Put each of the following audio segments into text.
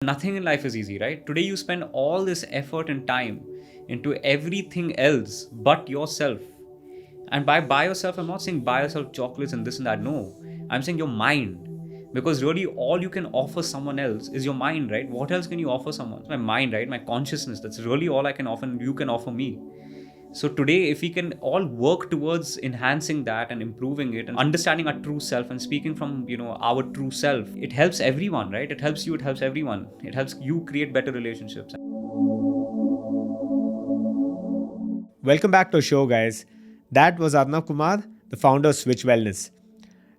Nothing in life is easy, right? Today you spend all this effort and time into everything else but yourself. And by yourself, I'm not saying buy yourself chocolates and this and that. No, I'm saying your mind. Because really, all you can offer someone else is your mind, right? What else can you offer someone? It's my mind, right? My consciousness. That's really all I can offer, and you can offer me. So today, if we can all work towards enhancing that and improving it and understanding our true self and speaking from, our true self, it helps everyone, right? It helps you, it helps everyone. It helps you create better relationships. Welcome back to the show, guys. That was Arnav Kumar, the founder of Switch Wellness.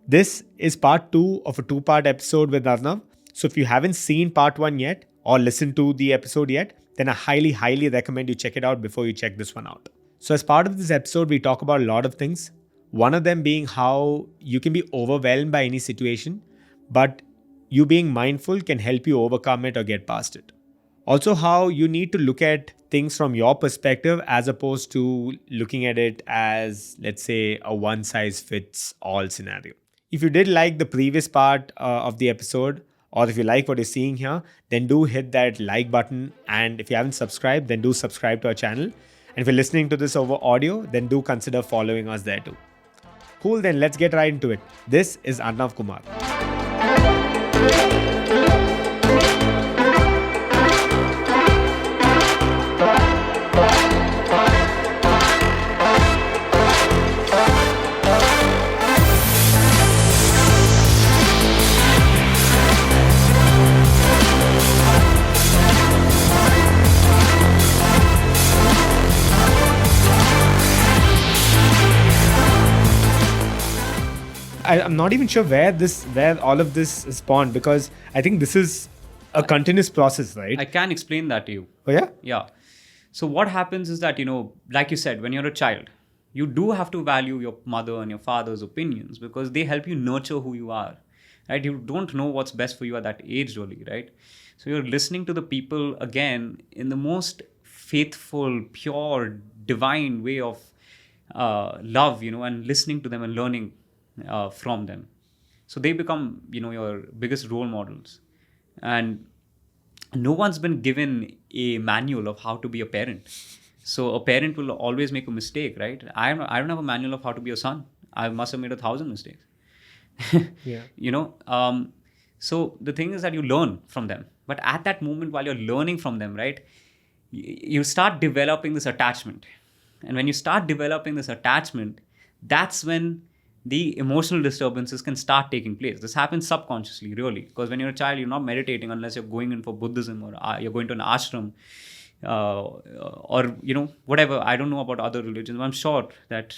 This is part 2 of a 2-part episode with Arnav. So if you haven't seen part 1 yet or listened to the episode yet, then I highly recommend you check it out before you check this one out. So as part of this episode, we talk about a lot of things. One of them being how you can be overwhelmed by any situation, but you being mindful can help you overcome it or get past it. Also, how you need to look at things from your perspective as opposed to looking at it as, let's say, a one size fits all scenario. If you did like the previous part of the episode, or if you like what you're seeing here, then do hit that like button. And if you haven't subscribed, then do subscribe to our channel. And if you're listening to this over audio, then do consider following us there too. Cool, then let's get right into it. This is Arnav Kumar. I'm not even sure where all of this spawned, because I think this is a continuous process, right? I can explain that to you. Oh yeah? Yeah. So what happens is that, like you said, when you're a child, you do have to value your mother and your father's opinions because they help you nurture who you are, right? You don't know what's best for you at that age, really, right? So you're listening to the people, again, in the most faithful, pure, divine way of love, and listening to them and learning from them. So they become, your biggest role models. And no one's been given a manual of how to be a parent. So a parent will always make a mistake, right? I don't have a manual of how to be a son. I must have made 1,000 mistakes. Yeah. So the thing is that you learn from them. But at that moment, while you're learning from them, right, you start developing this attachment. And when you start developing this attachment, that's when the emotional disturbances can start taking place. This happens subconsciously, really, because when you're a child, you're not meditating unless you're going in for Buddhism or you're going to an ashram or whatever. I don't know about other religions, but I'm sure that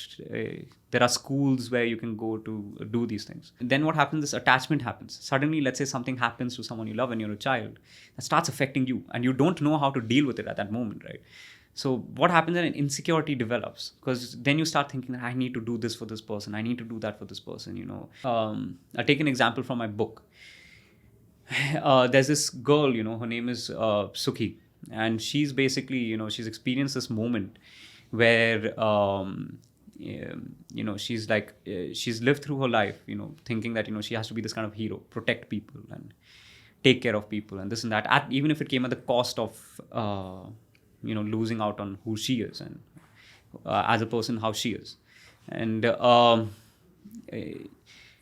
there are schools where you can go to do these things. And then what happens? This attachment happens. Suddenly, let's say something happens to someone you love when you're a child, that starts affecting you, and you don't know how to deal with it at that moment, right? So what happens when an insecurity develops? Because then you start thinking that I need to do this for this person. I need to do that for this person, I'll take an example from my book. There's this girl, her name is Sukhi. And she's basically, she's experienced this moment where, she's like, she's lived through her life, thinking that, she has to be this kind of hero, protect people and take care of people and this and that, even if it came at the cost of, losing out on who she is and as a person, how she is. And,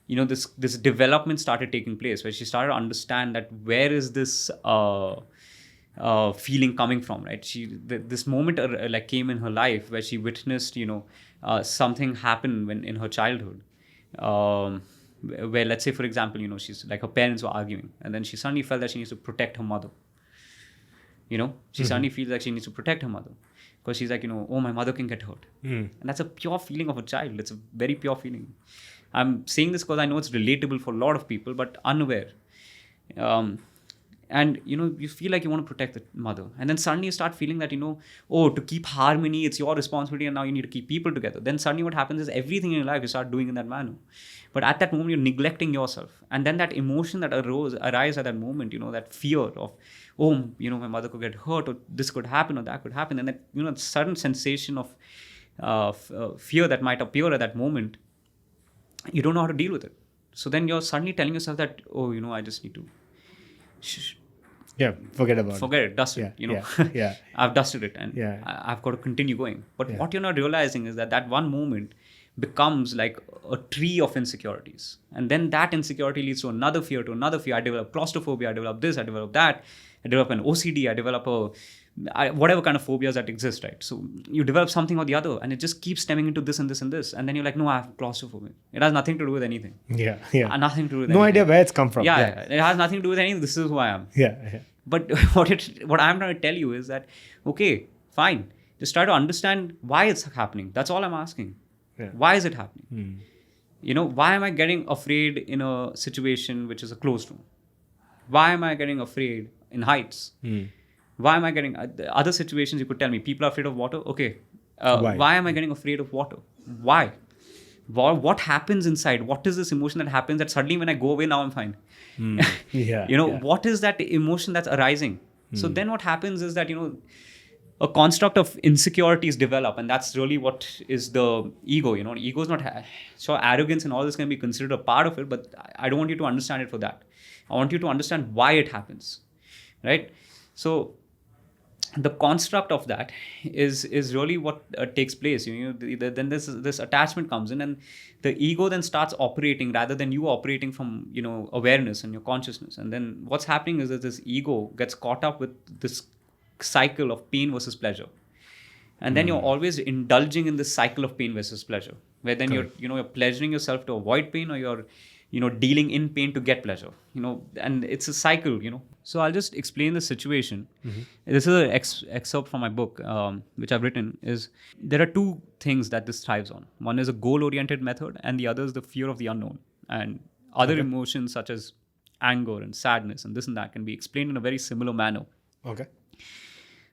this development started taking place where she started to understand that where is this feeling coming from, right? This moment came in her life where she witnessed, something happen when in her childhood. Where, let's say, for example, she's like, her parents were arguing, and then she suddenly felt that she needs to protect her mother. She suddenly feels like she needs to protect her mother because she's like, oh, my mother can get hurt. And that's a pure feeling of a child. It's a very pure feeling. I'm saying this because I know it's relatable for a lot of people, but unaware. And, you feel like you want to protect the mother. And then suddenly you start feeling that, to keep harmony, it's your responsibility, and now you need to keep people together. Then suddenly what happens is everything in your life you start doing in that manner. But at that moment, you're neglecting yourself. And then that emotion that arises at that moment, that fear of, my mother could get hurt, or this could happen, or that could happen. And that, sudden sensation of fear that might appear at that moment, you don't know how to deal with it. So then you're suddenly telling yourself that, I just need to Yeah, forget about forget it, dust it, Yeah. I've dusted it, and Yeah. I've got to continue going. But Yeah. what you're not realizing is that one moment becomes like a tree of insecurities, and then that insecurity leads to another fear, I develop claustrophobia, I develop this, I develop that, I develop an OCD, I develop whatever kind of phobias that exist, right? So you develop something or the other, and it just keeps stemming into this and this and this, and then you're like, no, I have claustrophobia. It has nothing to do with anything. Yeah. Nothing to do with no anything. idea where it's come from. Yeah, it has nothing to do with anything. This is who I am. Yeah. But what I'm trying to tell you is that, okay, fine. Just try to understand why it's happening. That's all I'm asking. Yeah. Why is it happening? Why am I getting afraid in a situation which is a closed room? Why am I getting afraid in heights? Why am I getting other situations? You could tell me people are afraid of water. Okay, why am I getting afraid of water? Why? What happens inside? What is this emotion that happens that suddenly when I go away, now I'm fine? What is that emotion that's arising? So then what happens is that, a construct of insecurities develop, and that's really what is the ego. Ego is not sure, arrogance and all this can be considered a part of it, but I don't want you to understand it for that. I want you to understand why it happens, right? So the construct of that is really what takes place. Then this attachment comes in, and the ego then starts operating rather than you operating from awareness and your consciousness. And then what's happening is that this ego gets caught up with this cycle of pain versus pleasure, and then you're always indulging in this cycle of pain versus pleasure, where then you're pleasuring yourself to avoid pain, or you're dealing in pain to get pleasure, and it's a cycle. So I'll just explain the situation. This is an excerpt from my book, which I've written. Is there are two things that this thrives on. One is a goal-oriented method, and the other is the fear of the unknown. And other emotions such as anger and sadness and this and that can be explained in a very similar manner. Okay.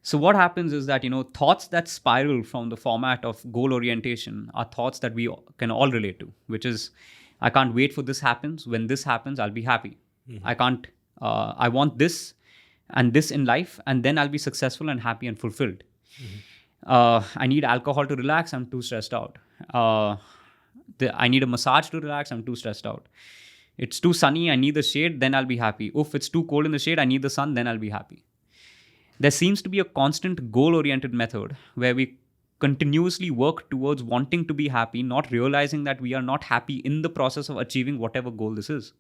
So what happens is that, thoughts that spiral from the format of goal orientation are thoughts that we can all relate to, which is, I can't wait for this happens. When this happens, I'll be happy. I want this and this in life, and then I'll be successful and happy and fulfilled. I need alcohol to relax. I'm too stressed out. I need a massage to relax. I'm too stressed out. It's too sunny. I need the shade. Then I'll be happy. If it's too cold in the shade, I need the sun. Then I'll be happy. There seems to be a constant goal-oriented method where we continuously work towards wanting to be happy, not realizing that we are not happy in the process of achieving whatever goal this is.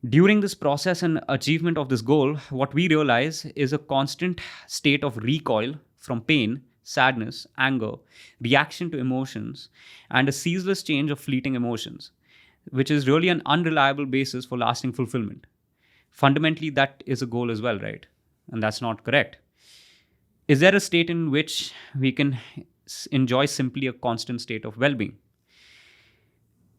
During this process and achievement of this goal, what we realize is a constant state of recoil from pain, sadness, anger, reaction to emotions, and a ceaseless change of fleeting emotions, which is really an unreliable basis for lasting fulfillment. Fundamentally, that is a goal as well, right? And that's not correct. Is there a state in which we can enjoy simply a constant state of well-being,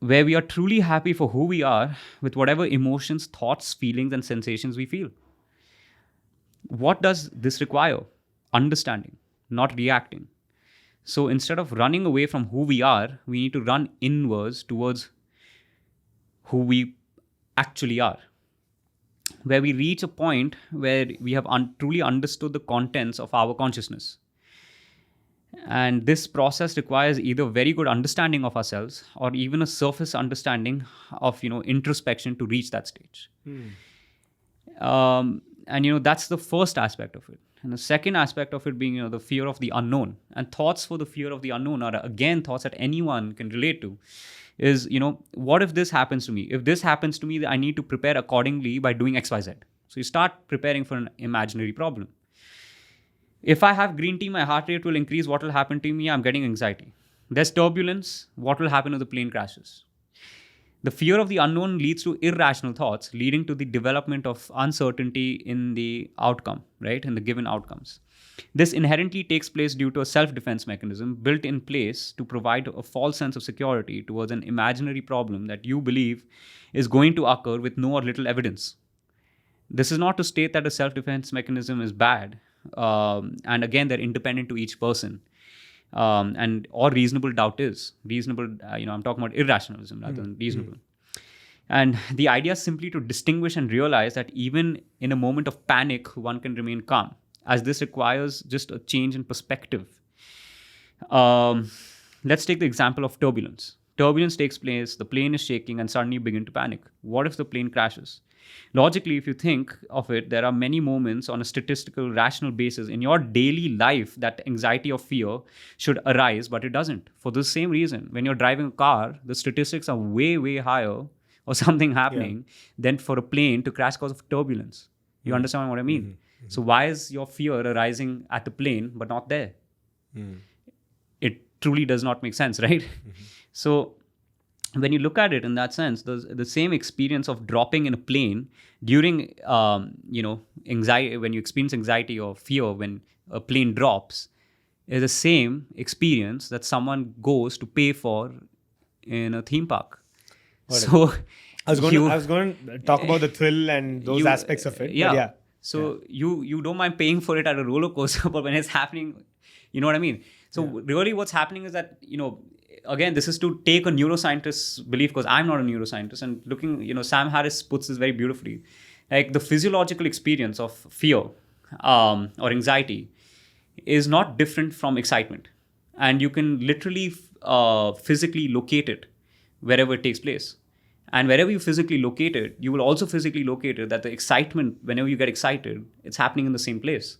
where we are truly happy for who we are with whatever emotions, thoughts, feelings, and sensations we feel? What does this require? Understanding, not reacting. So instead of running away from who we are, we need to run inwards towards who we actually are, where we reach a point where we have truly understood the contents of our consciousness. And this process requires either very good understanding of ourselves or even a surface understanding of introspection to reach that stage. And that's the first aspect of it. And the second aspect of it being the fear of the unknown. And thoughts for the fear of the unknown are again thoughts that anyone can relate to. Is, what if this happens to me? If this happens to me, I need to prepare accordingly by doing XYZ. So you start preparing for an imaginary problem. If I have green tea, my heart rate will increase. What will happen to me? I'm getting anxiety. There's turbulence. What will happen if the plane crashes? The fear of the unknown leads to irrational thoughts, leading to the development of uncertainty in the outcome, right? In the given outcomes. This inherently takes place due to a self-defense mechanism built in place to provide a false sense of security towards an imaginary problem that you believe is going to occur with no or little evidence. This is not to state that a self-defense mechanism is bad. And again, they're independent to each person. Or reasonable doubt is. Reasonable, I'm talking about irrationalism rather than reasonable. And the idea is simply to distinguish and realize that even in a moment of panic, one can remain calm, as this requires just a change in perspective. Let's take the example of turbulence. Turbulence takes place, the plane is shaking, and suddenly you begin to panic. What if the plane crashes? Logically, if you think of it, there are many moments on a statistical, rational basis in your daily life that anxiety or fear should arise, but it doesn't. For the same reason, when you're driving a car, the statistics are way, way higher or something happening than for a plane to crash because of turbulence. You understand what I mean? So why is your fear arising at the plane but not there? It truly does not make sense, right? So when you look at it in that sense, the same experience of dropping in a plane during, anxiety, when you experience anxiety or fear when a plane drops, is the same experience that someone goes to pay for in a theme park. So I was going to talk about the thrill and those aspects of it. Yeah. But yeah. So you don't mind paying for it at a roller coaster, but when it's happening, you know what I mean? So really what's happening is that, again, this is to take a neuroscientist's belief, because I'm not a neuroscientist, and looking, Sam Harris puts this very beautifully. Like the physiological experience of fear or anxiety is not different from excitement. And you can literally physically locate it wherever it takes place. And wherever you physically locate it, you will also physically locate it that the excitement, whenever you get excited, it's happening in the same place.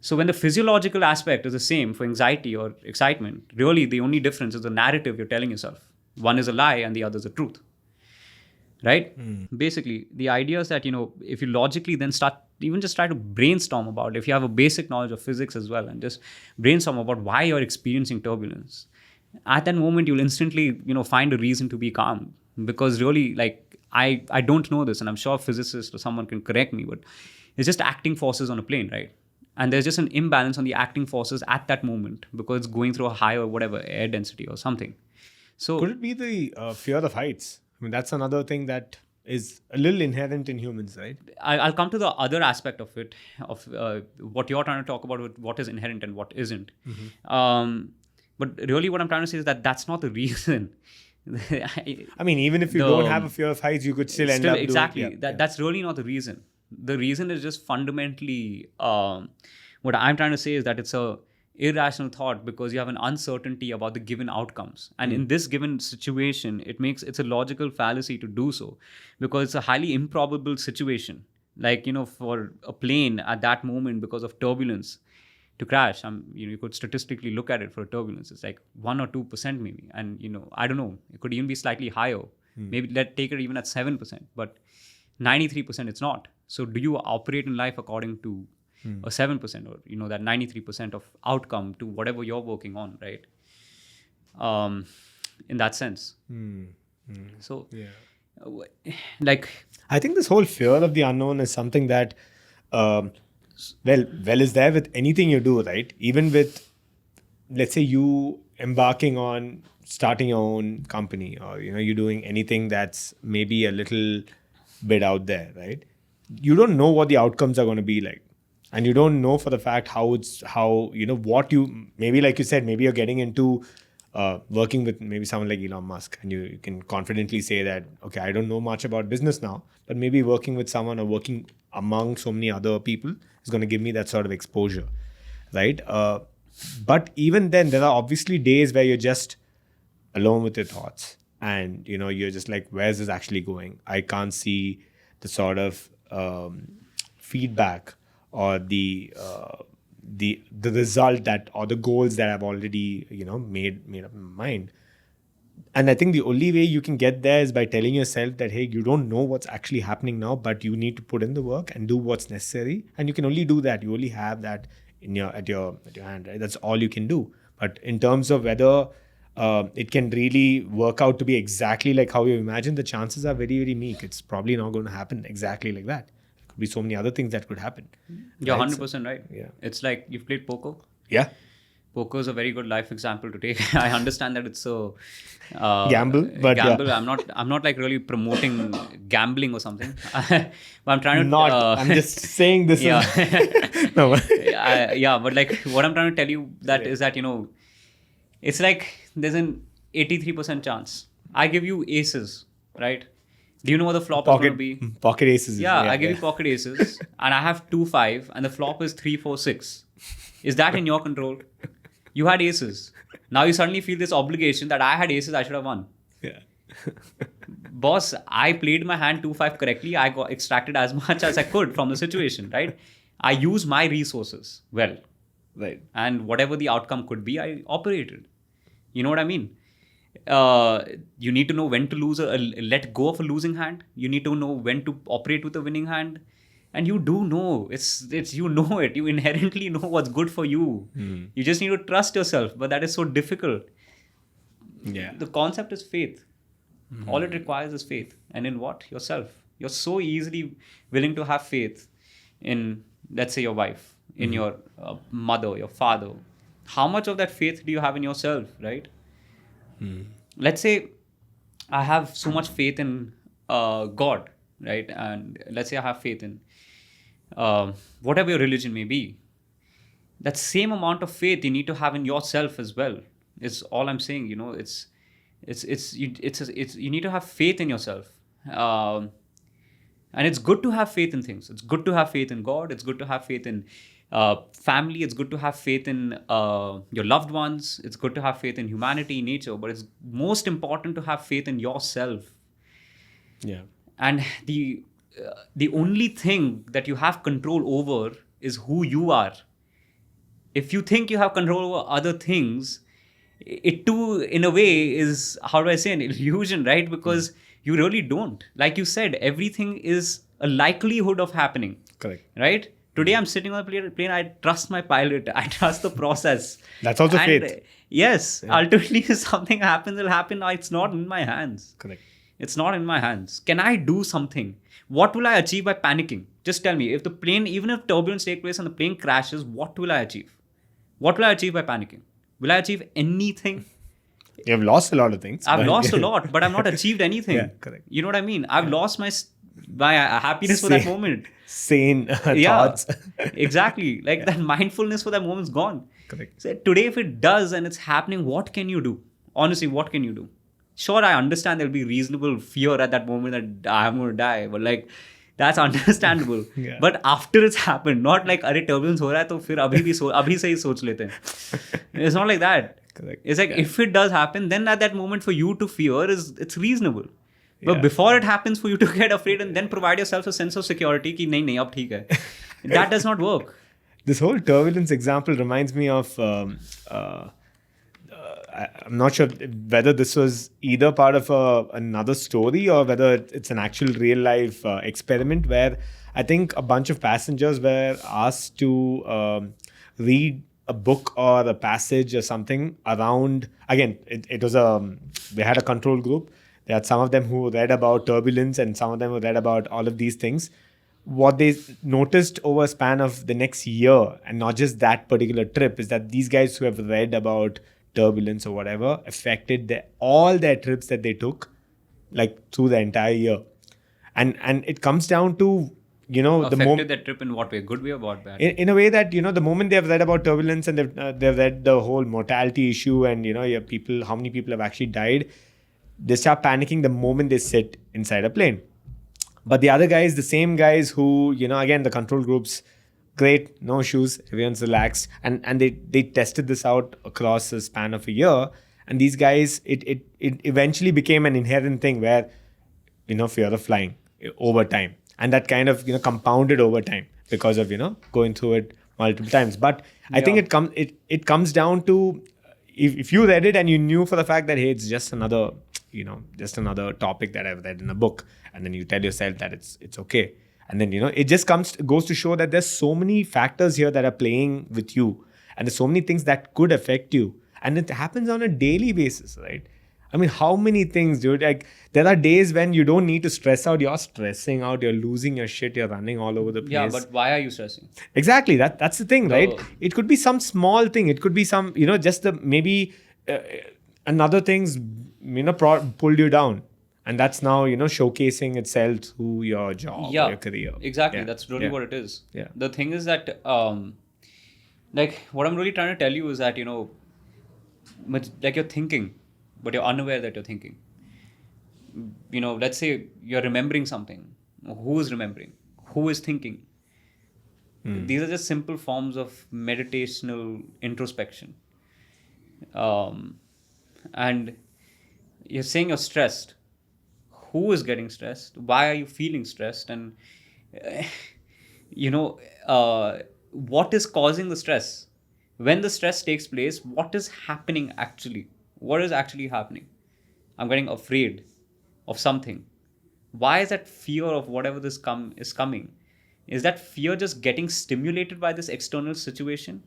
So when the physiological aspect is the same for anxiety or excitement, really the only difference is the narrative you're telling yourself. One is a lie and the other is the truth. Right? Basically, the idea is that, if you logically then start, even just try to brainstorm about it, if you have a basic knowledge of physics as well, and just brainstorm about why you're experiencing turbulence, at that moment, you'll instantly, find a reason to be calm. Because really, like, I don't know this, and I'm sure a physicist or someone can correct me, but it's just acting forces on a plane, right? And there's just an imbalance on the acting forces at that moment because it's going through a higher, whatever, air density or something. So could it be the fear of heights? I mean, that's another thing that is a little inherent in humans, right? I'll come to the other aspect of it, of what you're trying to talk about, with what is inherent and what isn't. But really what I'm trying to say is that that's not the reason. I mean, even if you don't have a fear of heights, you could still end up exactly doing... That's really not the reason. The reason is just fundamentally what I'm trying to say is that it's a irrational thought because you have an uncertainty about the given outcomes, and in this given situation it's a logical fallacy to do so because it's a highly improbable situation, like for a plane at that moment because of turbulence to crash. You could statistically look at it for a turbulence, it's like 1 or 2% maybe, and I don't know, it could even be slightly higher, maybe let's take it even at 7%, but 93% it's not. So do you operate in life according to a 7% or that 93% of outcome to whatever you're working on, right? In that sense. So like I think this whole fear of the unknown is something that is there with anything you do, right? Even with, let's say, you embarking on starting your own company, or you're doing anything that's maybe a little bit out there, right? You don't know what the outcomes are going to be like, and you don't know for the fact what you, maybe like you said, maybe you're getting into working with maybe someone like Elon Musk, and you can confidently say that, okay, I don't know much about business now, but maybe working with someone or working among so many other people is going to give me that sort of exposure, right? But even then, there are obviously days where you're just alone with your thoughts, and you're just like, where's this actually going? I can't see the sort of feedback or the result that, or the goals that I've already made up in my mind. And I think the only way you can get there is by telling yourself that, hey, you don't know what's actually happening now, but you need to put in the work and do what's necessary, and you can only do that. You only have that at your hand, right? That's all you can do. But in terms of whether it can really work out to be exactly like how you imagine, the chances are very, very meek. It's probably not going to happen exactly like that. There could be so many other things that could happen. You're right? 100% right. Yeah. It's like you've played poker. Yeah. Poker is a very good life example to take. I understand that it's a gamble, but gamble. Yeah. I'm not like really promoting gambling or something. But I'm trying to. I'm just saying this. Yeah. No. Yeah, but like what I'm trying to tell you is that it's like there's an 83% chance. I give you aces, right? Do you know what the flop is going to be? Pocket aces. Yeah, I give you pocket aces, and I have 2-5, and the flop is 3-4-6. Is that in your control? You had aces. Now you suddenly feel this obligation that I had aces, I should have won. Yeah. Boss, I played my hand 2-5 correctly. I got extracted as much as I could from the situation, right? I use my resources well. Right. And whatever the outcome could be, I operated. You know what I mean? Uh, you need to know when to let go of a losing hand. You need to know when to operate with a winning hand. And you do know. It's you know it. You inherently know what's good for you. You just need to trust yourself. But that is so difficult. Yeah. The concept is faith. All it requires is faith. And in what? Yourself. You're so easily willing to have faith in, let's say, your wife, in your mother, your father. How much of that faith do you have in yourself, right? Let's say I have so much faith in God, right? And let's say I have faith in whatever your religion may be. That same amount of faith you need to have in yourself as well. Is all I'm saying. You know, you need to have faith in yourself. And it's good to have faith in things. It's good to have faith in God. It's good to have faith in family. It's good to have faith in your loved ones. It's good to have faith in humanity, nature. But it's most important to have faith in yourself. Yeah. And the only thing that you have control over is who you are. If you think you have control over other things, it too, in a way, is, how do I say, an illusion, right? Because you really don't. Like you said, everything is a likelihood of happening. Correct. Right? Today I'm sitting on a plane. I trust my pilot. I trust the process. That's also And, faith. Yes. Yeah. Ultimately, if something happens, it'll happen. No, it's not in my hands. Correct. It's not in my hands. Can I do something? What will I achieve by panicking? Just tell me. If the plane, even if turbulence takes place and the plane crashes, what will I achieve? What will I achieve by panicking? Will I achieve anything? You have lost a lot of things. I've lost a lot, but I've not achieved anything. Yeah, correct. You know what I mean? I've lost my happiness for that moment. Sane thoughts. Exactly. Like that mindfulness for that moment is gone. Correct. So today, if it does and it's happening, what can you do? Honestly, what can you do? Sure, I understand there'll be reasonable fear at that moment that I'm going to die, but like, that's understandable. Yeah. But after it's happened, not like, अरे turbulence हो रहा है तो फिर अभी से ही सोच लेते हैं. It's not like that. Correct. It's like, if it does happen, then at that moment for you to fear it's reasonable. But before it happens, for you to get afraid and then provide yourself a sense of security कि नहीं अब ठीक है. That does not work. This whole turbulence example reminds me of I'm not sure whether this was either part of another story or whether it's an actual real life experiment where I think a bunch of passengers were asked to read a book or a passage or something around. Again, it was they had a control group. They had some of them who read about turbulence and some of them who read about all of these things. What they noticed over a span of the next year, and not just that particular trip, is that these guys who have read about turbulence or whatever affected all their trips that they took, like through the entire year. And it comes down to, you know, affected that trip in what way? Good way or bad? In a way that, you know, the moment they've read about turbulence and they've read the whole mortality issue and, you know, how many people have actually died, they start panicking the moment they sit inside a plane. But the other guys, the same guys who, you know, again, the control groups, great, no issues, everyone's relaxed. And they tested this out across a span of a year. And these guys, it eventually became an inherent thing where, you know, fear of flying over time. And that kind of, you know, compounded over time because of, you know, going through it multiple times. But I think it comes down to, if you read it and you knew for the fact that, hey, it's just another topic that I've read in a book. And then you tell yourself that it's okay. And then, you know, it just goes to show that there's so many factors here that are playing with you. And there's so many things that could affect you. And it happens on a daily basis, right? I mean, how many things, dude? Like, there are days when you don't need to stress out. You're stressing out. You're losing your shit. You're running all over the place. Yeah, but why are you stressing? Exactly. That's the thing, right? It could be some small thing. It could be some, you know, just maybe another things, you know, pulled you down. And that's now, you know, showcasing itself through your job or your career. Exactly. Yeah. That's really what it is. Yeah. The thing is that, like, what I'm really trying to tell you is that, you know, like you're thinking, but you're unaware that you're thinking. You know, let's say you're remembering something. Who is remembering? Who is thinking? These are just simple forms of meditational introspection. And you're saying you're stressed. who is getting stressed, why are you feeling stressed, and uh, you know what is causing the stress. When the stress takes place, what is happening actually? What is actually happening? I'm getting afraid of something. Why is that fear of whatever this is coming? Is that fear just getting stimulated by this external situation?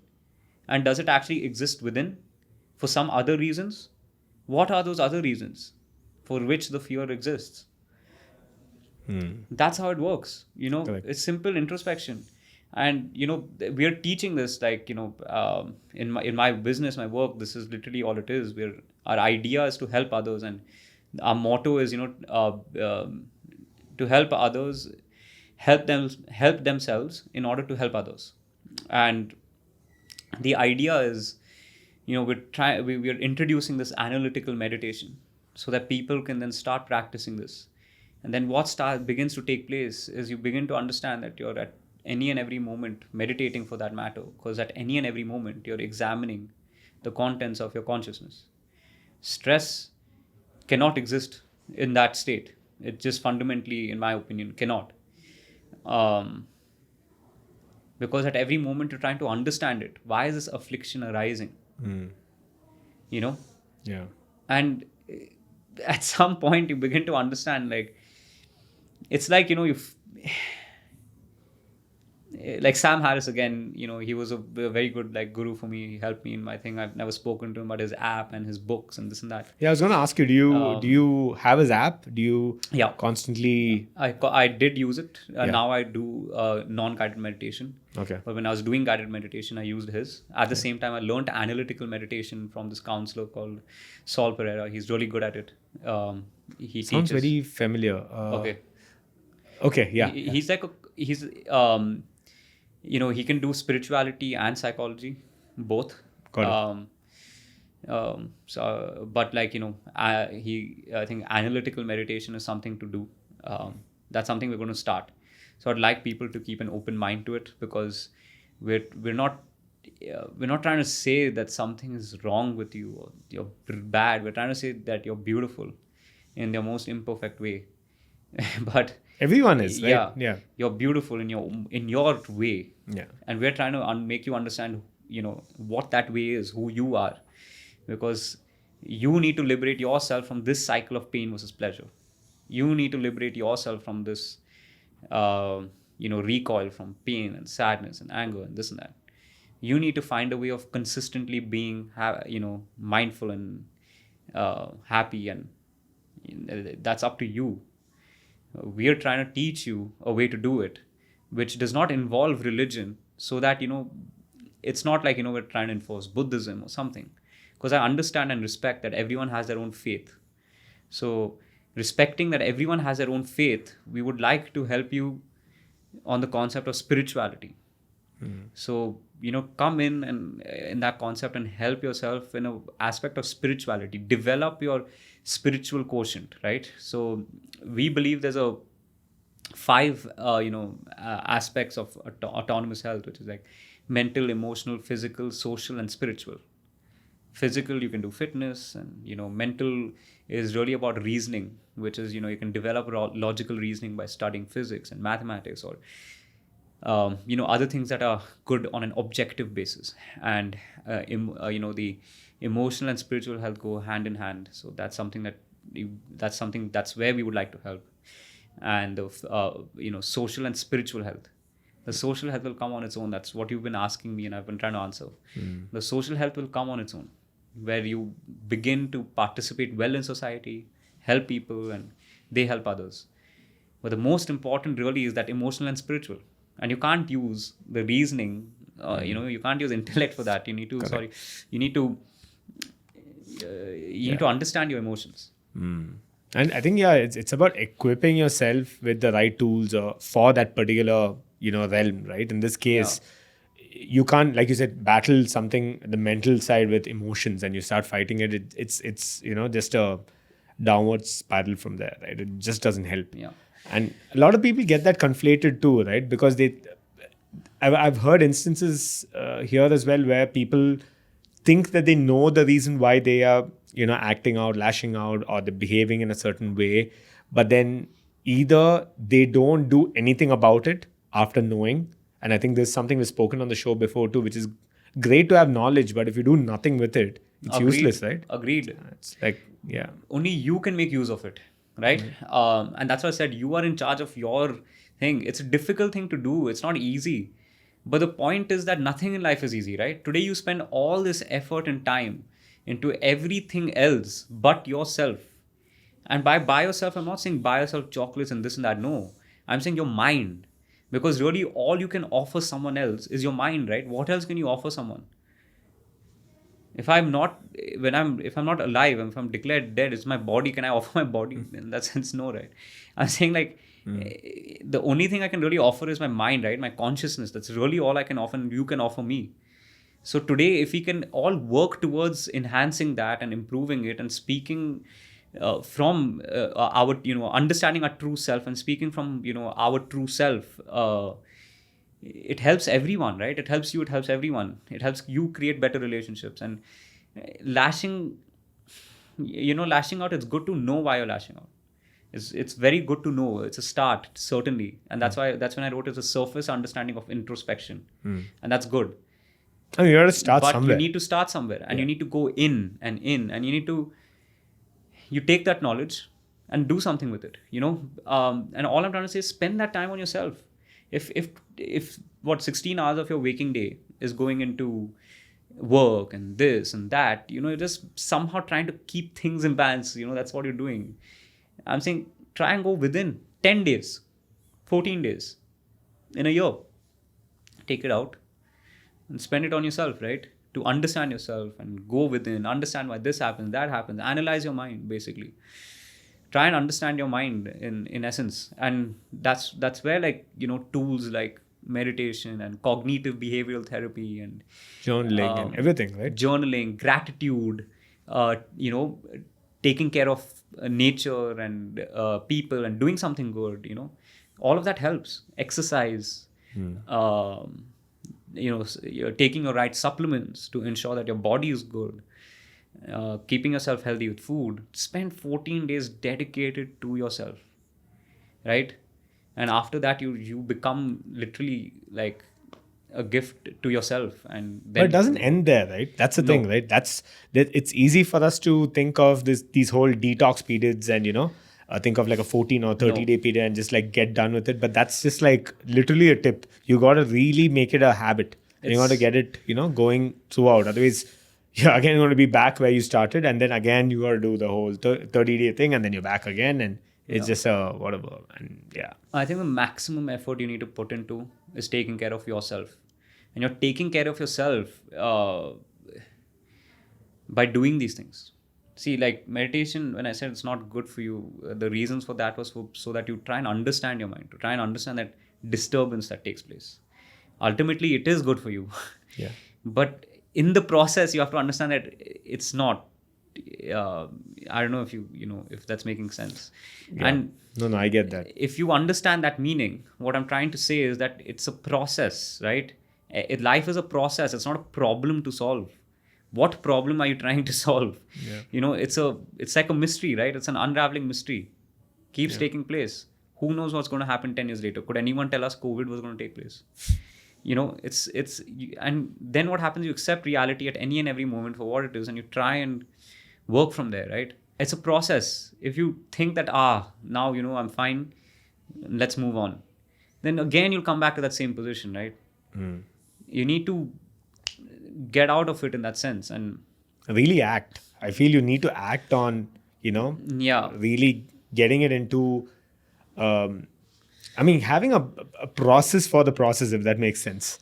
And does it actually exist within for some other reasons? What are those other reasons for which the fear exists? That's how it works. Correct. It's simple introspection. And we are teaching this, like, in my business, my work, this is literally all it is. Our idea is to help others, and our motto is to help others, help themselves in order to help others. And the idea is, we're introducing this analytical meditation so that people can then start practicing this. And then what begins to take place is you begin to understand that you're at any and every moment meditating, for that matter, because at any and every moment you're examining the contents of your consciousness. Stress cannot exist in that state. It just fundamentally, in my opinion, cannot. Because at every moment you're trying to understand it. Why is this affliction arising? You know? Yeah. And at some point you begin to understand, like, it's like, like Sam Harris again, he was a very good, like, guru for me. He helped me in my thing. I've never spoken to him about his app and his books and this and that. Yeah, I was going to ask you, do you have his app? Do you Yeah. constantly... I did use it. Yeah. Now I do non-guided meditation. Okay. But when I was doing guided meditation, I used his. At the same time, I learned analytical meditation from this counselor called Saul Pereira. He's really good at it. He Sounds teaches. very familiar. Okay. Yeah. He's like he can do spirituality and psychology, both. Got it. But like, I think analytical meditation is something to do. That's something we're going to start. So I'd like people to keep an open mind to it, because we're not trying to say that something is wrong with you or you're bad. We're trying to say that you're beautiful in their most imperfect way. But Everyone is, right? yeah, you're beautiful in your way. Yeah. And we're trying to make you understand, what that way is, who you are, because you need to liberate yourself from this cycle of pain versus pleasure. You need to liberate yourself from this, recoil from pain and sadness and anger and this and that. You need to find a way of consistently being, mindful and happy, and that's up to you. We are trying to teach you a way to do it, which does not involve religion, so that, it's not like, we're trying to enforce Buddhism or something. Because I understand and respect that everyone has their own faith. So respecting that everyone has their own faith, we would like to help you on the concept of spirituality. So, come in that concept and help yourself in an aspect of spirituality. Develop your spiritual quotient, right? So we believe there's a 5 aspects of autonomous health, which is like mental, emotional, physical, social, and spiritual. Physical, you can do fitness, and mental is really about reasoning, which is, you can develop logical reasoning by studying physics and mathematics, or other things that are good on an objective basis. And the emotional and spiritual health go hand in hand. So that's something that's where we would like to help. And the social and spiritual health. The social health will come on its own. That's what you've been asking me, and I've been trying to answer. The social health will come on its own, where you begin to participate well in society, help people, and they help others. But the most important really is that emotional and spiritual. And you can't use the reasoning, you can't use intellect for that. You need to, you need to understand your emotions. And I think, it's about equipping yourself with the right tools for that particular, realm, right? In this case, you can't, like you said, battle something, the mental side with emotions, and you start fighting it. It's just a downward spiral from there, right? It just doesn't help. Yeah. And a lot of people get that conflated too, right? Because I've heard instances here as well where people think that they know the reason why they are, acting out, lashing out, or they're behaving in a certain way. but then either they don't do anything about it after knowing. And I think there's something we've spoken on the show before too, which is great to have knowledge, but if you do nothing with it, it's useless, right? Agreed. It's like, yeah. Only you can make use of it, right? And that's why I said you are in charge of your thing. It's a difficult thing to do. It's not easy. But the point is that nothing in life is easy, right? Today you spend all this effort and time into everything else but yourself. And by yourself, I'm not saying buy yourself chocolates and this and that. No, I'm saying your mind. Because really all you can offer someone else is your mind, right? What else can you offer someone? If I'm not alive, if I'm declared dead, it's my body. Can I offer my body? In that sense, no, right? I'm saying like the only thing I can really offer is my mind, right? My consciousness. That's really all I can offer, and you can offer me. So today, if we can all work towards enhancing that and improving it and speaking from our, understanding our true self and speaking from, our true self, it helps everyone, right? It helps you, it helps everyone. It helps you create better relationships. And lashing out, it's good to know why you're lashing out. It's very good to know. It's a start, certainly. And that's when I wrote it's a surface understanding of introspection. And that's good. I mean, you got to start but somewhere. You need to start somewhere, and you need to go in, and you take that knowledge and do something with it, and all I'm trying to say is spend that time on yourself. If 16 hours of your waking day is going into work and this and that, you're just somehow trying to keep things in balance, that's what you're doing. I'm saying try and go within 10 days, 14 days, in a year. Take it out and spend it on yourself, right? To understand yourself and go within, understand why this happens, that happens, analyze your mind, basically. Try and understand your mind in essence. And that's where, like, tools like meditation and cognitive behavioral therapy and journaling and everything, right? Journaling, gratitude, taking care of nature and people and doing something good, all of that helps. Exercise, you're taking your right supplements to ensure that your body is good, keeping yourself healthy with food. Spend 14 days dedicated to yourself, right? And after that, you become literally like a gift to yourself. And then, but it doesn't end there, right? That's the thing, right? It's easy for us to think of these whole detox periods and think of like a 14 or 30-day period and just like get done with it. But that's just like literally a tip. You got to really make it a habit. And you got to get it, going throughout. Otherwise, you're again going to be back where you started. And then again, you got to do the whole 30-day thing. And then you're back again. And it's just whatever. And yeah. I think the maximum effort you need to put into is taking care of yourself. And you're taking care of yourself by doing these things. See, like meditation, when I said it's not good for you, the reasons for that was so that you try and understand your mind, to try and understand that disturbance that takes place. Ultimately, it is good for you. Yeah. But in the process, you have to understand that it's not. I don't know if if that's making sense. Yeah. And no, I get that. If you understand that meaning, what I'm trying to say is that it's a process, right? Life is a process. It's not a problem to solve. What problem are you trying to solve? Yeah. It's like a mystery, right? It's an unraveling mystery. Keeps taking place. Who knows what's going to happen 10 years later? Could anyone tell us COVID was going to take place? And then what happens? You accept reality at any and every moment for what it is, and you try and work from there, right? It's a process. If you think that, now, I'm fine, let's move on. Then again, you'll come back to that same position, right? You need to get out of it in that sense and really act. I feel you need to act on, really getting it into, having a process for the process, if that makes sense,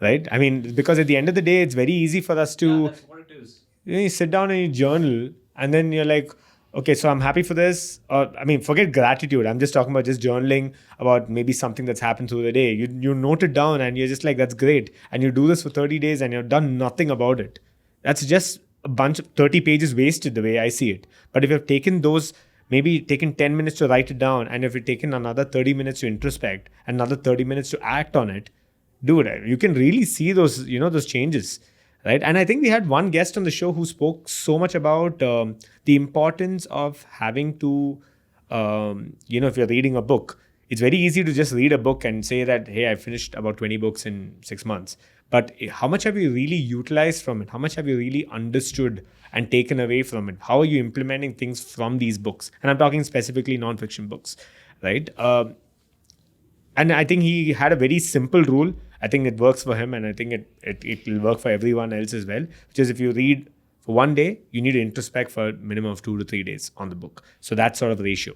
right? I mean, because at the end of the day, it's very easy for us to, that's what it is. You sit down and you journal and then you're like, okay, so I'm happy for this. Or, forget gratitude. I'm just talking about just journaling about maybe something that's happened through the day. You note it down and you're just like, that's great. And you do this for 30 days and you've done nothing about it. That's just a bunch of 30 pages wasted the way I see it. But if you've taken those, maybe taken 10 minutes to write it down, and if you've taken another 30 minutes to introspect, another 30 minutes to act on it, dude, you can really see those, those changes. Right. And I think we had one guest on the show who spoke so much about the importance of having to if you're reading a book, it's very easy to just read a book and say that, hey, I finished about 20 books in 6 months. But how much have you really utilized from it? How much have you really understood and taken away from it? How are you implementing things from these books? And I'm talking specifically non-fiction books, right? And I think he had a very simple rule. I think it works for him, and I think it will work for everyone else as well, which is if you read for one day, you need to introspect for a minimum of 2 to 3 days on the book. So that's sort of the ratio,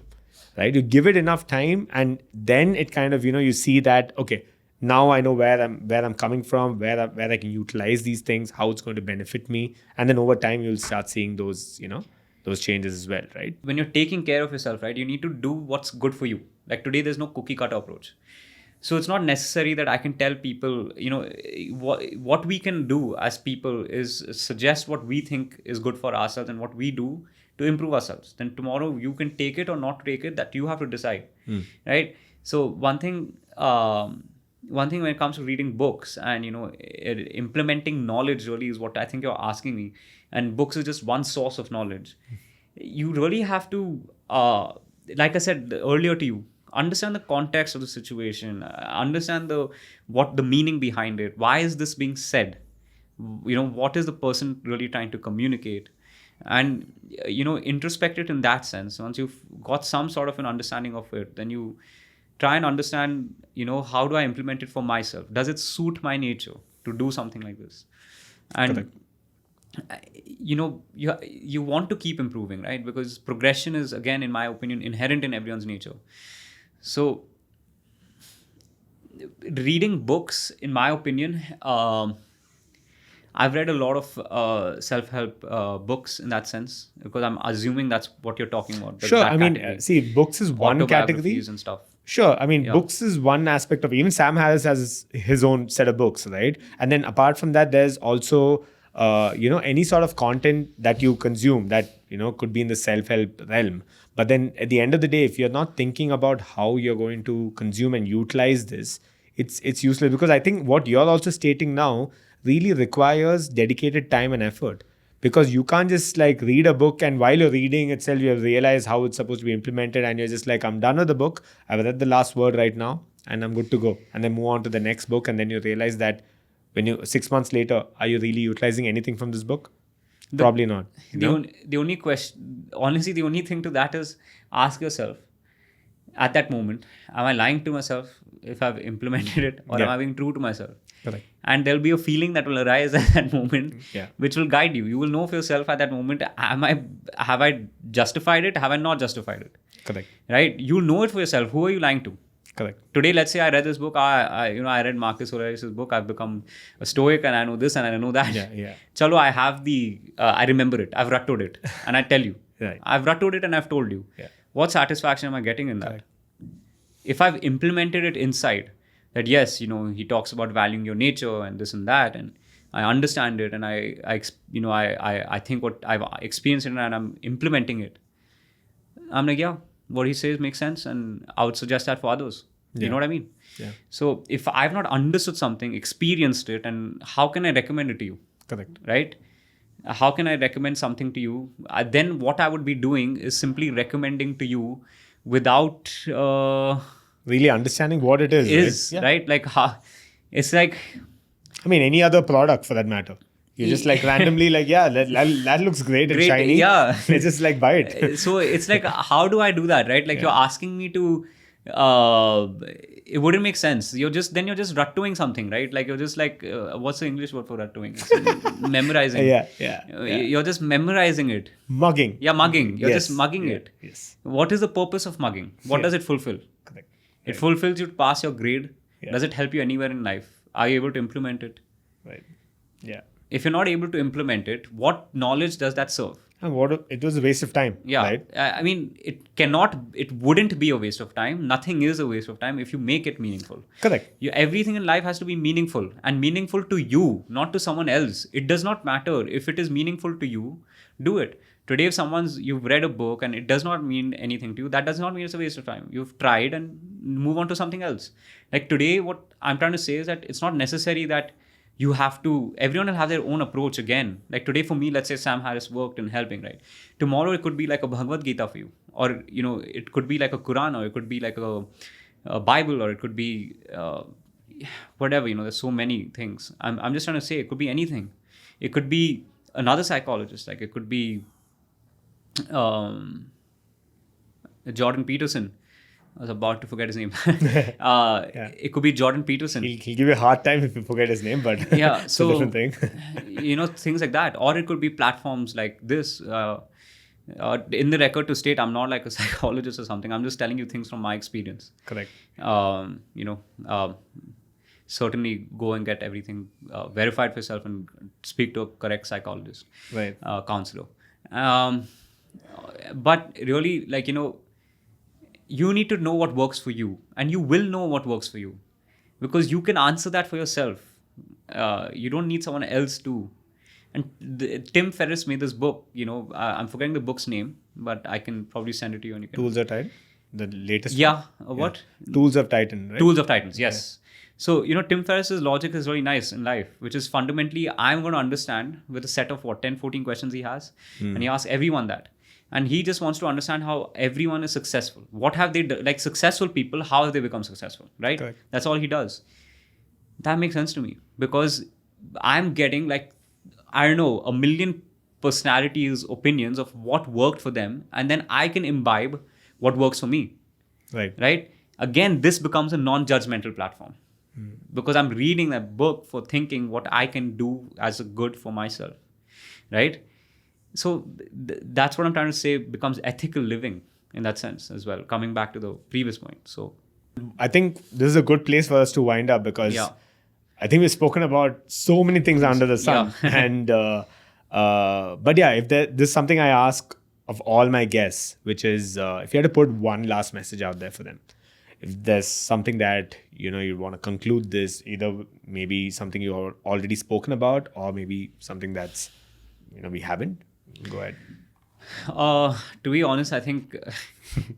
right? You give it enough time, and then it kind of, you see that, okay, now I know where I'm coming from, where I can utilize these things, how it's going to benefit me. And then over time, you'll start seeing those, those changes as well, right? When you're taking care of yourself, right, you need to do what's good for you. Like today, there's no cookie cutter approach. So it's not necessary that I can tell people, what we can do as people is suggest what we think is good for ourselves and what we do to improve ourselves. Then tomorrow you can take it or not take it, that you have to decide, right? So one thing when it comes to reading books and, implementing knowledge really is what I think you're asking me. And books is just one source of knowledge. You really have to, like I said earlier to you, understand the context of the situation, understand what the meaning behind it. Why is this being said? What is the person really trying to communicate? And, introspect it in that sense. Once you've got some sort of an understanding of it, then you try and understand, how do I implement it for myself? Does it suit my nature to do something like this? And Correct. You want to keep improving, right? Because progression is, again, in my opinion, inherent in everyone's nature. So reading books, in my opinion, I've read a lot of self-help books in that sense, because I'm assuming that's what you're talking about. Sure. that I mean, category. see, books is one category. Autobiographies and stuff. Sure. I mean, Yeah. books is one aspect of, even Sam Harris has his own set of books, right? And then apart from that, there's also, any sort of content that you consume that, could be in the self-help realm. But then at the end of the day, if you're not thinking about how you're going to consume and utilize this, it's useless, because I think what you're also stating now really requires dedicated time and effort. Because you can't just like read a book and while you're reading itself, you realize how it's supposed to be implemented, and you're just like, I'm done with the book. I've read the last word right now and I'm good to go. And then move on to the next book. And then you realize that when 6 months later, are you really utilizing anything from this book? Probably not. The only question, honestly, the only thing to that is ask yourself at that moment, am I lying to myself if I've implemented it, or am I being true to myself? Correct. And there'll be a feeling that will arise at that moment, which will guide you. You will know for yourself at that moment, have I justified it? Have I not justified it? Correct. Right? You'll know it for yourself. Who are you lying to? Correct. Today, let's say I read this book. I read Marcus Aurelius' book. I've become a Stoic, and I know this and I know that. Yeah. Chalo, I have I remember it. I've rutted it, and I tell you, Right. I've rutted it and I've told you. Yeah. What satisfaction am I getting in that? Correct. If I've implemented it inside, that yes, he talks about valuing your nature and this and that, and I understand it, and I think what I've experienced it and I'm implementing it. I'm like, yeah, what he says makes sense, and I would suggest that for others. You know what I mean? Yeah. So if I've not understood something, experienced it, and how can I recommend it to you? Correct. Right? How can I recommend something to you? Then what I would be doing is simply recommending to you without Really understanding what it is. Right? Like it's like, I mean, any other product for that matter. You just like randomly like, yeah, that looks great and shiny. Yeah. Let's just like buy it. So it's like, how do I do that? Right? Like you're asking me to, it wouldn't make sense. You're just rutting something, right? Like you're just like, what's the English word for rutting? It's memorizing. Yeah. You're just memorizing it. Mugging. Yeah, mugging. You're just mugging it. Yes. What is the purpose of mugging? What does it fulfill? Correct. It fulfills you to pass your grade. Yeah. Does it help you anywhere in life? Are you able to implement it? Right. Yeah. If you're not able to implement it, what knowledge does that serve? And it was a waste of time. Yeah. Right? I mean, it wouldn't be a waste of time. Nothing is a waste of time if you make it meaningful. Correct. Everything in life has to be meaningful, and meaningful to you, not to someone else. It does not matter. If it is meaningful to you, do it. Today, if you've read a book and it does not mean anything to you, that does not mean it's a waste of time. You've tried and move on to something else. Like today, what I'm trying to say is that it's not necessary that you have to, everyone will have their own approach again. Like today for me, let's say Sam Harris worked in helping, right? Tomorrow it could be like a Bhagavad Gita for you, or it could be like a Quran, or it could be like a Bible, or it could be whatever. There's so many things. I'm just trying to say it could be anything. It could be another psychologist, like it could be um, Jordan Peterson. I was about to forget his name. Yeah. It could be Jordan Peterson. He'll give you a hard time if you forget his name, but Yeah, it's so a different thing. things like that, or it could be platforms like this. In the record to state, I'm not like a psychologist or something. I'm just telling you things from my experience. Correct. Certainly go and get everything verified for yourself and speak to a correct psychologist, Right. counselor. But really, like, you need to know what works for you, and you will know what works for you, because you can answer that for yourself. You don't need someone else to. And Tim Ferriss made this book. I'm forgetting the book's name, but I can probably send it to you, and you can. Tools of Titan, the latest. Yeah. one? What? Tools of Titan, right? Tools of Titans. Yes. So Tim Ferriss's logic is really nice in life, which is fundamentally I'm going to understand with a set of 10, 14 questions he has, and he asks everyone that. And he just wants to understand how everyone is successful. What have they done? Like successful people, how have they become successful, right? Correct. That's all he does. That makes sense to me, because I'm getting like, I don't know, a million personalities, opinions of what worked for them. And then I can imbibe what works for me, right? Again, this becomes a non-judgmental platform, because I'm reading that book for thinking what I can do as a good for myself, right? So that's what I'm trying to say, becomes ethical living in that sense as well, coming back to the previous point. So I think this is a good place for us to wind up, because Yeah. I think we've spoken about so many things under the sun. Yeah. And but yeah, if this is something I ask of all my guests, which is if you had to put one last message out there for them, if there's something that you want to conclude this, either maybe something you've already spoken about, or maybe something that's we haven't. Go ahead. To be honest, I think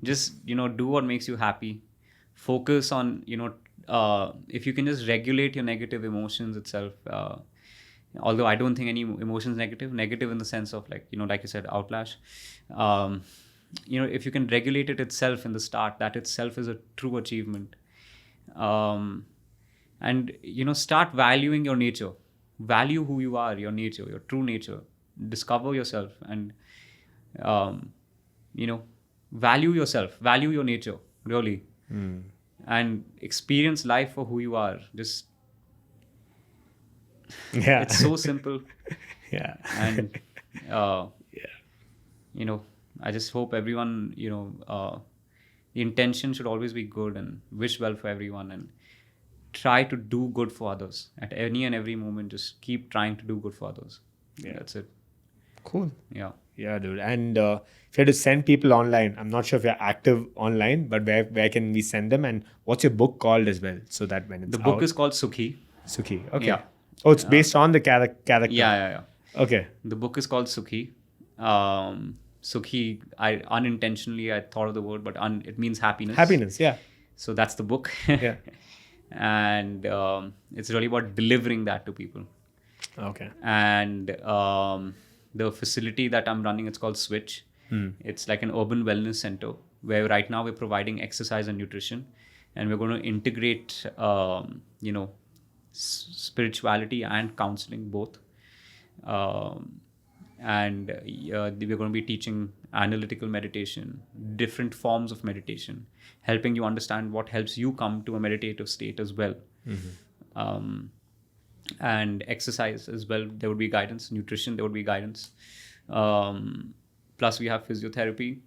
just do what makes you happy. Focus on if you can just regulate your negative emotions itself. Although I don't think any emotions negative in the sense of like you said, outlash. If you can regulate it itself in the start, that itself is a true achievement. And start valuing your nature. Value who you are, your nature, your true nature. Discover yourself, and value yourself, value your nature, really. And experience life for who you are. Just Yeah. it's so simple. Yeah. And I just hope everyone, the intention should always be good, and wish well for everyone, and try to do good for others at any and every moment. Just keep trying to do good for others. Yeah. That's it. Cool. Yeah. Yeah, dude. And if you had to send people online, I'm not sure if you're active online, but where can we send them? And what's your book called as well? So that when it's The book out- is called Sukhi. Sukhi. Okay. Yeah. Oh, it's based on the character. Yeah. Okay. The book is called Sukhi. Sukhi, I unintentionally I thought of the word, but it means happiness. Happiness. Yeah. So that's the book. Yeah. And it's really about delivering that to people. Okay. And the facility that I'm running, it's called Switch. It's like an urban wellness center where right now we're providing exercise and nutrition, and we're going to integrate, spirituality and counseling both. And we're going to be teaching analytical meditation, different forms of meditation, helping you understand what helps you come to a meditative state as well. And exercise as well. There would be guidance. Nutrition, there would be guidance. Plus, we have physiotherapy,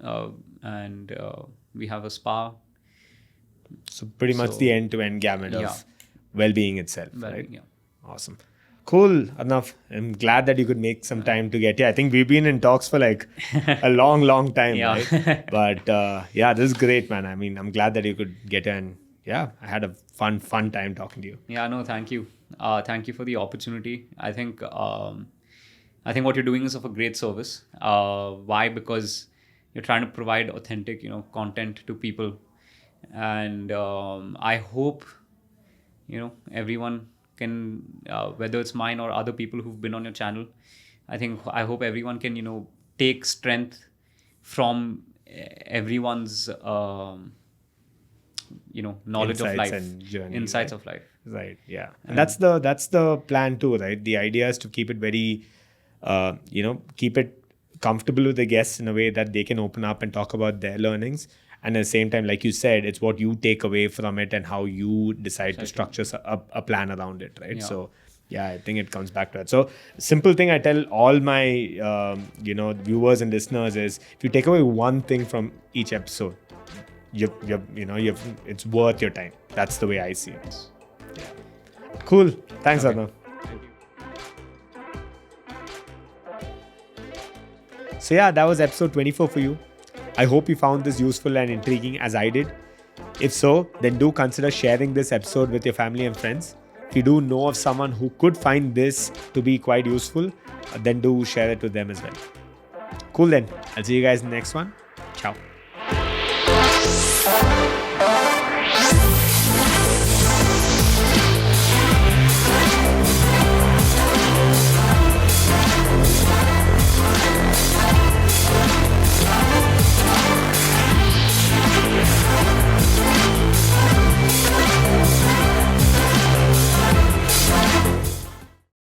and we have a spa. So pretty much the end-to-end gamut of well-being itself, right? Yeah. Awesome. Cool, Arnav. I'm glad that you could make some time to get here. I think we've been in talks for like a long time, Yeah. right? But this is great, man. I mean, I'm glad that you could get here, and I had a fun time talking to you. Yeah, no, thank you. Thank you for the opportunity. I think what you're doing is of a great service. Why? Because you're trying to provide authentic, content to people, and I hope, everyone can, whether it's mine or other people who've been on your channel. I hope everyone can, take strength from everyone's, knowledge of Insights life, and journey, insights right? of life. Right. Yeah. And that's the plan too, right? The idea is to keep it very, keep it comfortable with the guests in a way that they can open up and talk about their learnings. And at the same time, like you said, it's what you take away from it and how you decide to structure a plan around it, right? Yeah. So, yeah, I think it comes back to that. So, simple thing I tell all my, viewers and listeners is, if you take away one thing from each episode, it's worth your time. That's the way I see it. Yeah. Cool. Thanks, Okay. Arnav. Thank you. So yeah, that was episode 24 for you. I hope you found this useful and intriguing as I did. If so, then do consider sharing this episode with your family and friends. If you do know of someone who could find this to be quite useful, then do share it with them as well. Cool then. I'll see you guys in the next one. Ciao.